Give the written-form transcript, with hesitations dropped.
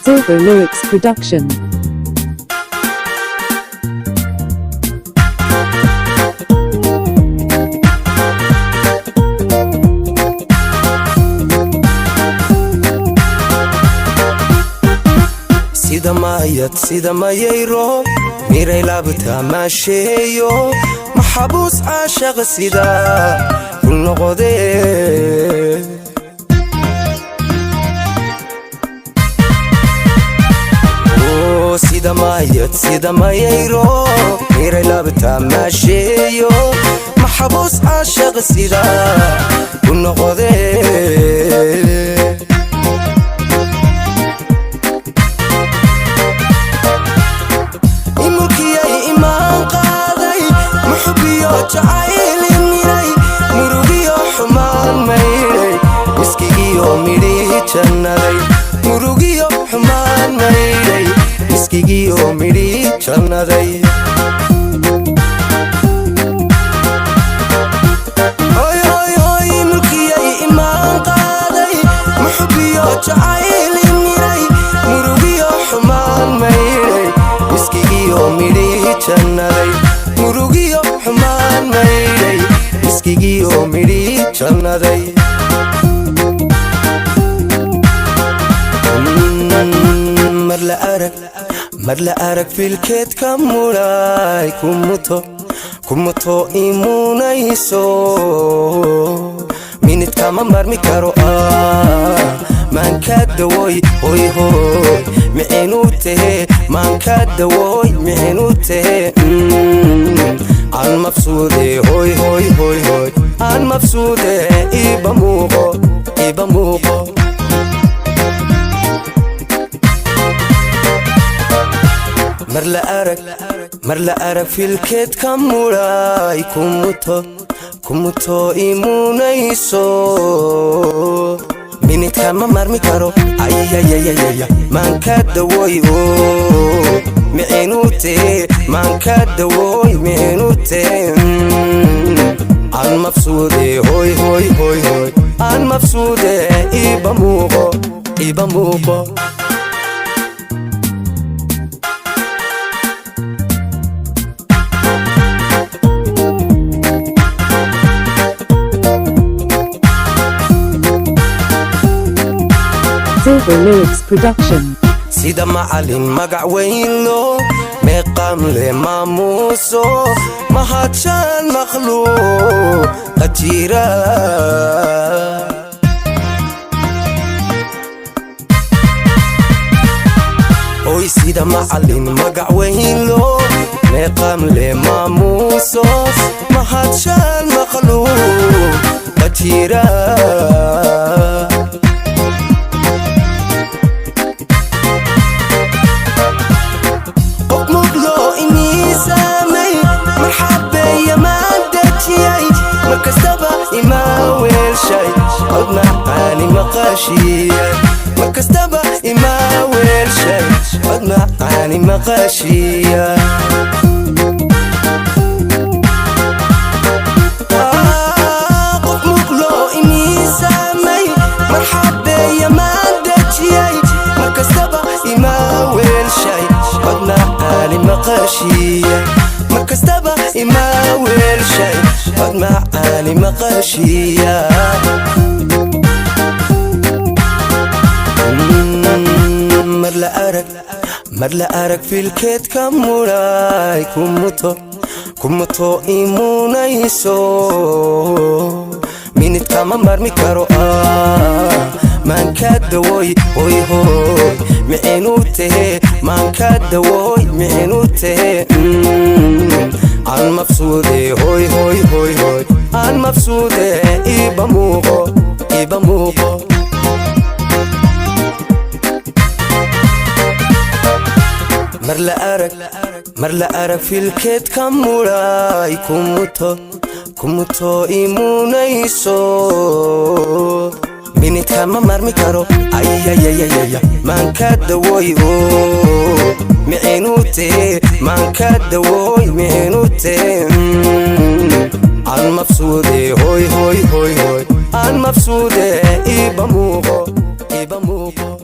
Silver Lyrics Production. sida mayayro miray laabta maasheeyo maxabuus caashaq sida kul noqode sida mayayro miray laabta maasheeyo maxabuus caashaq sida kul noqode jacayli miray murugiyo xumaan maydhay miskigiyo midhii jannaday murugiyo xumaan maydhay miskigiyo midhii jannaday mulkiyay imaan qaaday muxubiyo jacayli miray murugiyo xumaan maydhay miskigiyo midhii jannaday murugiyo xumaan maydhay miskigiyo midhii jannaday mar la arag filkeed ka mudhay kumuto imunayso minid kama marmi karo maanka dawoy hoy hoy micinu tahe maanka dawoy micinu tahe aan mabsuude hoy hoy hoy hoy aan mabsuude iba muuqo mar la arag filkeed ka mudhay kumuto imunayso minid kama marmi karo ayayayayaya maanka dawoy micinu tahe maanka dawoy micinu tahe aan mabsuude hoy hoy hoy hoy aan mabsuude iba muuqo Silver Lyrics Production. sida macalin magac weynlo meeqam le maamuuso mahadsan makhluuq qajira hoy sida macalin magac weynlo meeqam le maamuuso mahadsan makhluuq qajira markastaba imaa weelshay cod macaani maqaashiya qof muqlo inii saamay marxabeeya maan dejiyay markastaba imaa weelshay cod macaani maqaashiya markastaba imaa weelshay cod macaani maqaashiya mar la arag filkeed ka mudhay kumuto imunayso minid kama marmi karo maanka dawoy hoy hoy micinu tahe maanka dawoy micinu tahe aan mabsuude hoy hoy hoy hoy aan mabsuude iba muuqo mar la arag filkeed ka mudhay kumuto imunayso minid kama marmi karo ayayayayaya maanka dawoy micinu tahe maanka dawoy micinu tahe aan mabsuude hoy hoy hoy hoy aan mabsuude iba muuqo